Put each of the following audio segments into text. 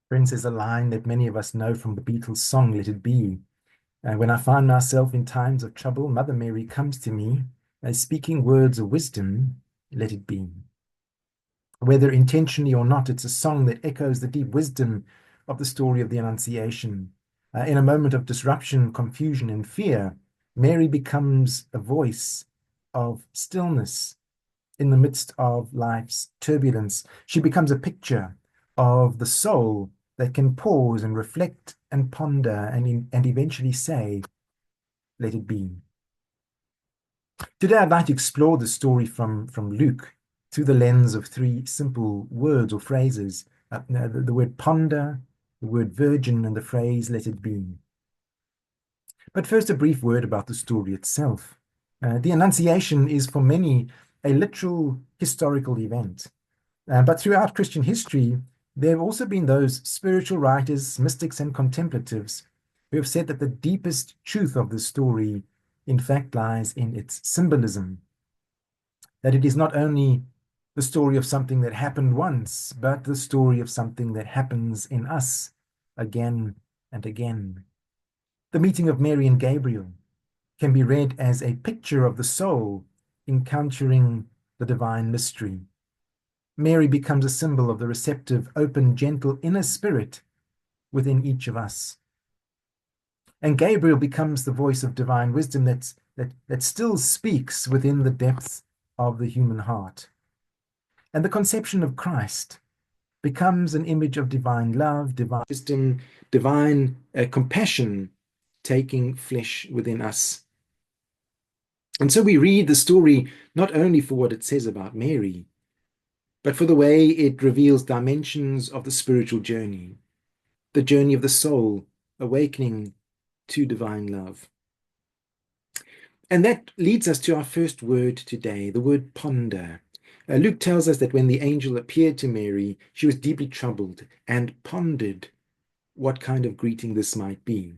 Prince is a line that many of us know from the Beatles' song, Let It Be. When I find myself in times of trouble, Mother Mary comes to me, speaking words of wisdom, let it be. Whether intentionally or not, it's a song that echoes the deep wisdom of the story of the Annunciation. In a moment of disruption, confusion, and fear, Mary becomes a voice of stillness in the midst of life's turbulence. She becomes a picture of the soul that can pause and reflect and ponder and eventually say, let it be. Today, I'd like to explore the story from Luke through the lens of three simple words or phrases. The word ponder, the word virgin, and the phrase let it be. But first, a brief word about the story itself. The Annunciation is for many a literal historical event. But throughout Christian history, there have also been those spiritual writers, mystics, and contemplatives who have said that the deepest truth of the story, in fact, lies in its symbolism. That it is not only the story of something that happened once, but the story of something that happens in us again and again. The meeting of Mary and Gabriel can be read as a picture of the soul encountering the divine mystery. Mary becomes a symbol of the receptive, open, gentle inner spirit within each of us. And Gabriel becomes the voice of divine wisdom that still speaks within the depths of the human heart. And the conception of Christ becomes an image of divine love, divine wisdom, divine compassion taking flesh within us. And so we read the story not only for what it says about Mary, but for the way it reveals dimensions of the spiritual journey, the journey of the soul, awakening to divine love. And that leads us to our first word today, the word ponder. Luke tells us that when the angel appeared to Mary, she was deeply troubled and pondered what kind of greeting this might be.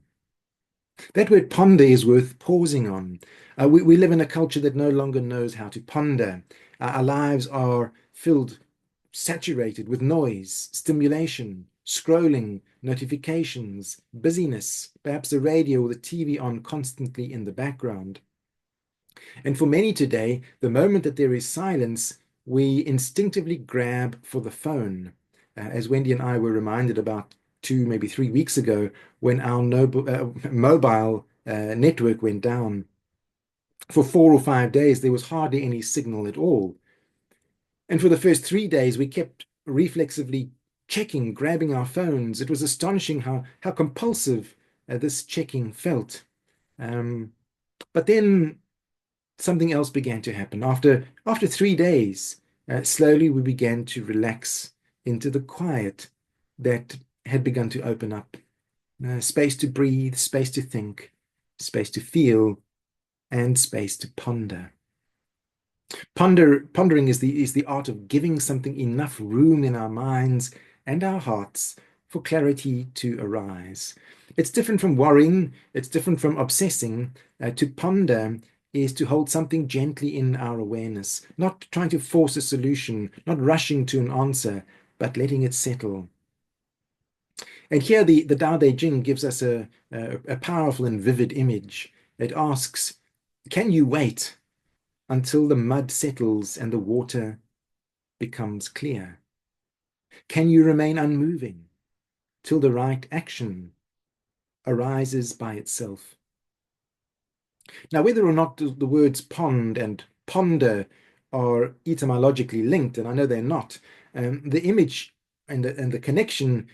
That word ponder is worth pausing on. We live in a culture that no longer knows how to ponder. Our lives are filled, saturated with noise, stimulation, scrolling, notifications, busyness, perhaps the radio or the TV on constantly in the background. And for many today, the moment that there is silence, we instinctively grab for the phone. As Wendy and I were reminded about 2, maybe 3 weeks ago, when our mobile network went down. For 4 or 5 days, there was hardly any signal at all. And for the first 3 days, we kept reflexively checking, grabbing our phones. It was astonishing how compulsive this checking felt. But then something else began to happen. After 3 days, slowly we began to relax into the quiet that had begun to open up. Space to breathe, space to think, space to feel, and space to ponder. Pondering is the art of giving something enough room in our minds and our hearts for clarity to arise. It's different from worrying, it's different from obsessing. To ponder is to hold something gently in our awareness, not trying to force a solution, not rushing to an answer, but letting it settle. And here the Tao Te Ching gives us a powerful and vivid image. It asks, can you wait until the mud settles and the water becomes clear? Can you remain unmoving till the right action arises by itself? Now, whether or not the words pond and ponder are etymologically linked, and I know they're not, the image and the connection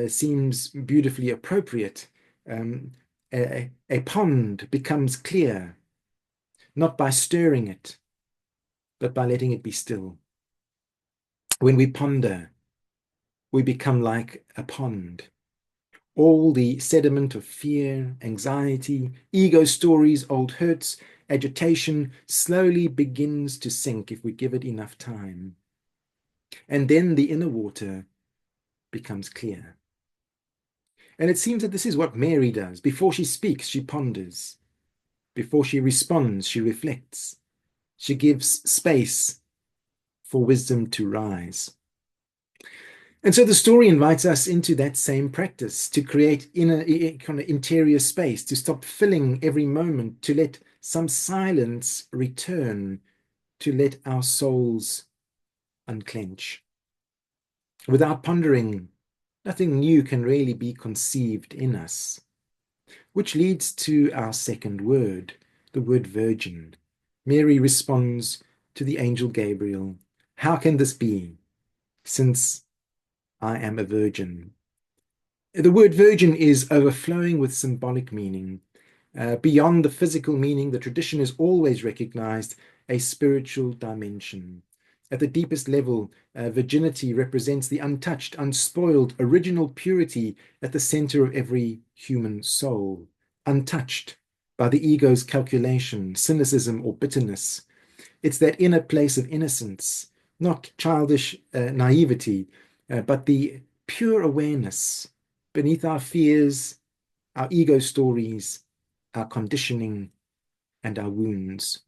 seems beautifully appropriate. A pond becomes clear, not by stirring it, but by letting it be still. When we ponder, we become like a pond. All the sediment of fear, anxiety, ego stories, old hurts, agitation slowly begins to sink if we give it enough time. And then the inner water becomes clear. And it seems that this is what Mary does. Before she speaks, she ponders. Before she responds, she reflects. She gives space for wisdom to rise. And so the story invites us into that same practice to create inner kind of interior space, to stop filling every moment, to let some silence return, to let our souls unclench. Without pondering, nothing new can really be conceived in us, which leads to our second word, the word virgin. Mary responds to the angel Gabriel, "How can this be, since I am a virgin?" The word virgin is overflowing with symbolic meaning. Beyond the physical meaning, the tradition has always recognized a spiritual dimension. At the deepest level, virginity represents the untouched, unspoiled, original purity at the center of every human soul, untouched by the ego's calculation, cynicism, or bitterness. It's that inner place of innocence, not childish naivety, but the pure awareness beneath our fears, our ego stories, our conditioning, and our wounds.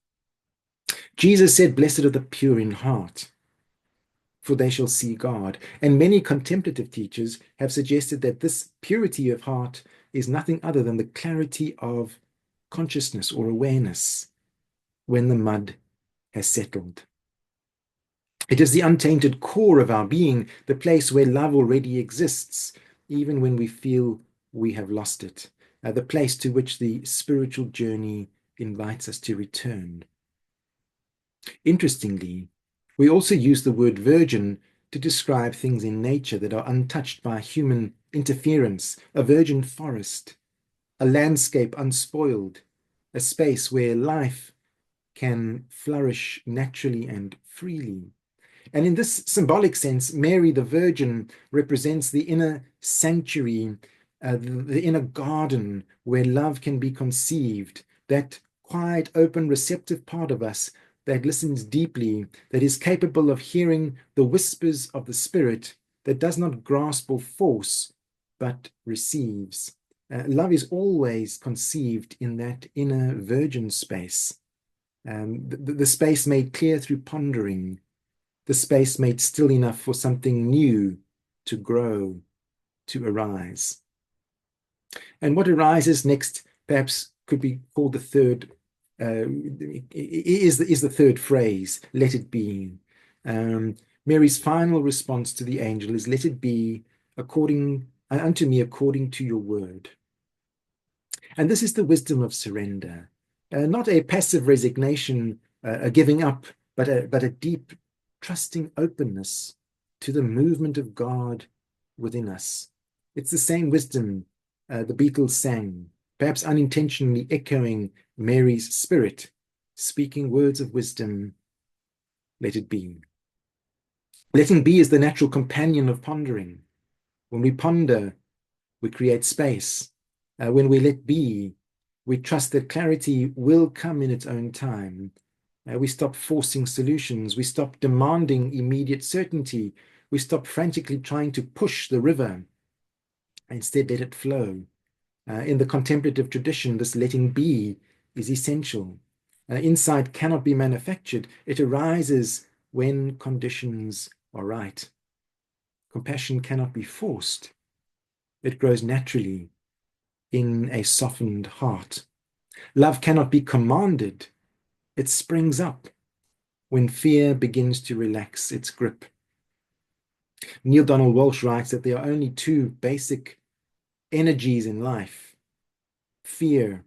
Jesus said, "Blessed are the pure in heart, for they shall see God." And many contemplative teachers have suggested that this purity of heart is nothing other than the clarity of consciousness or awareness when the mud has settled. It is the untainted core of our being, the place where love already exists, even when we feel we have lost it, the place to which the spiritual journey invites us to return. Interestingly, we also use the word virgin to describe things in nature that are untouched by human interference: a virgin forest, a landscape unspoiled, a space where life can flourish naturally and freely. And in this symbolic sense, Mary the Virgin represents the inner sanctuary, the inner garden where love can be conceived, that quiet, open, receptive part of us that listens deeply, that is capable of hearing the whispers of the Spirit, that does not grasp or force, but receives. Love is always conceived in that inner virgin space, the space made clear through pondering, the space made still enough for something new to grow, to arise. And what arises next perhaps could be called the third, is the third phrase, "let it be." Mary's final response to the angel is, "Let it be unto me according to your word." And this is the wisdom of surrender, not a passive resignation, a giving up, but a deep, trusting openness to the movement of God within us. It's the same wisdom the Beatles sang, perhaps unintentionally echoing Mary's spirit, speaking words of wisdom, "Let it be." Letting be is the natural companion of pondering. When we ponder, we create space. When we let be, we trust that clarity will come in its own time. We stop forcing solutions. We stop demanding immediate certainty. We stop frantically trying to push the river. Instead, let it flow. In the contemplative tradition, this letting be is essential. Insight cannot be manufactured. It arises when conditions are right. Compassion cannot be forced. It grows naturally in a softened heart. Love cannot be commanded. It springs up when fear begins to relax its grip. Neil Donald Walsh writes that there are only two basic energies in life: fear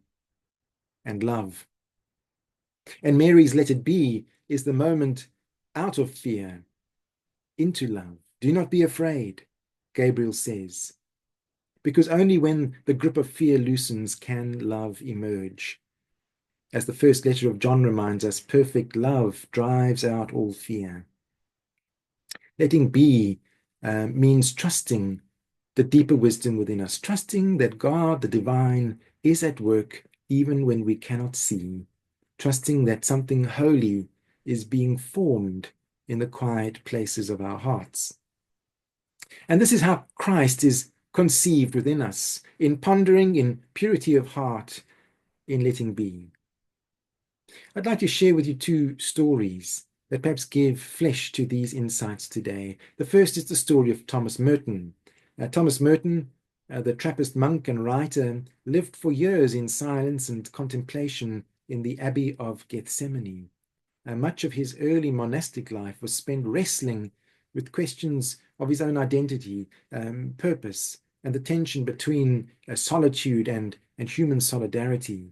and love. And Mary's "let it be" is the moment out of fear into love. "Do not be afraid," Gabriel says, because only when the grip of fear loosens can love emerge. As the first letter of John reminds us, perfect love drives out all fear. Letting be means trusting the deeper wisdom within us, trusting that God, the divine, is at work even when we cannot see, trusting that something holy is being formed in the quiet places of our hearts. And this is how Christ is conceived within us, in pondering, in purity of heart, in letting be. I'd like to share with you two stories that perhaps give flesh to these insights today. The first is the story of Thomas Merton. Thomas Merton, the Trappist monk and writer, lived for years in silence and contemplation in the Abbey of Gethsemane. Much of his early monastic life was spent wrestling with questions of his own identity, purpose, and the tension between solitude and human solidarity.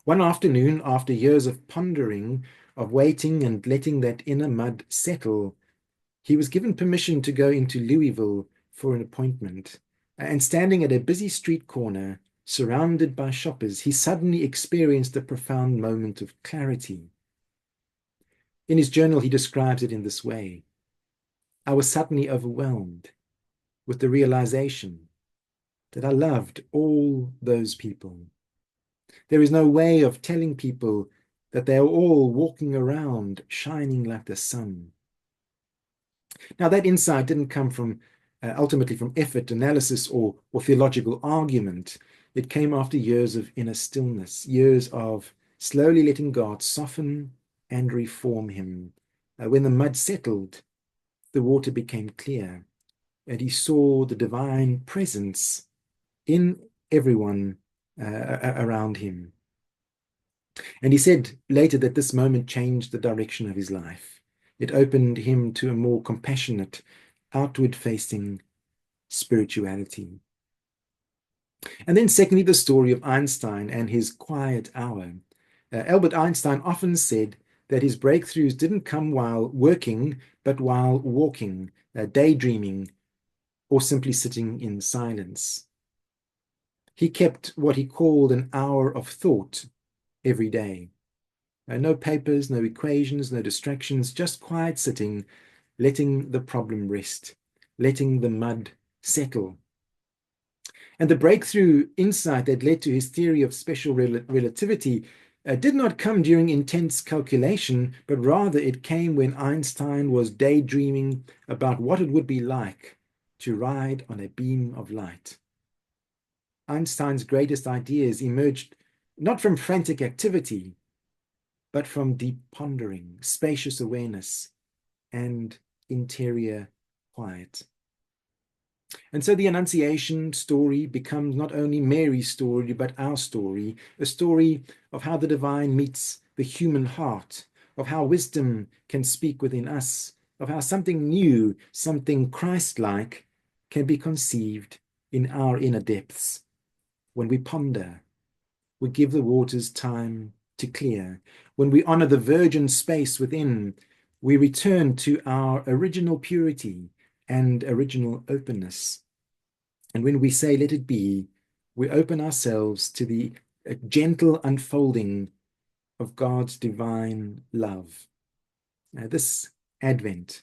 One afternoon, after years of pondering, of waiting and letting that inner mud settle, he was given permission to go into Louisville for an appointment. And standing at a busy street corner, surrounded by shoppers, he suddenly experienced a profound moment of clarity. In his journal, he describes it in this way: I was suddenly overwhelmed with the realization that I loved all those people. There is no way of telling people that they are all walking around shining like the sun. Now, that insight didn't come from ultimately from effort, analysis, or theological argument. It came after years of inner stillness, years of slowly letting God soften and reform him. When the mud settled, the water became clear, and he saw the divine presence in everyone around him. And he said later that this moment changed the direction of his life. It opened him to a more compassionate, outward-facing spirituality. And then secondly, the story of Einstein and his quiet hour. Albert Einstein often said that his breakthroughs didn't come while working, but while walking, daydreaming, or simply sitting in silence. He kept what he called an hour of thought every day. No papers, no equations, no distractions, just quiet sitting, letting the problem rest, letting the mud settle. And the breakthrough insight that led to his theory of special relativity did not come during intense calculation, but rather it came when Einstein was daydreaming about what it would be like to ride on a beam of light. Einstein's greatest ideas emerged not from frantic activity, but from deep pondering, spacious awareness, and interior quiet. And so the Annunciation story becomes not only Mary's story, but our story, a story of how the divine meets the human heart, of how wisdom can speak within us, of how something new, something Christ-like can be conceived in our inner depths. When we ponder, we give the waters time to clear. When we honor the virgin space within, we return to our original purity and original openness. And when we say, let it be, we open ourselves to the gentle unfolding of God's divine love. This Advent,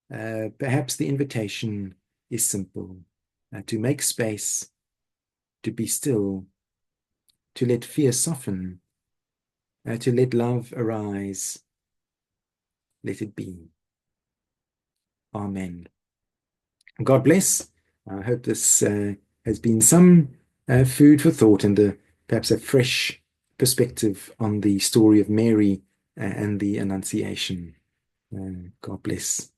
perhaps the invitation is simple, to make space, to be still, to let fear soften, to let love arise. Let it be. Amen. God bless. I hope this has been some food for thought and perhaps a fresh perspective on the story of Mary and the Annunciation. God bless.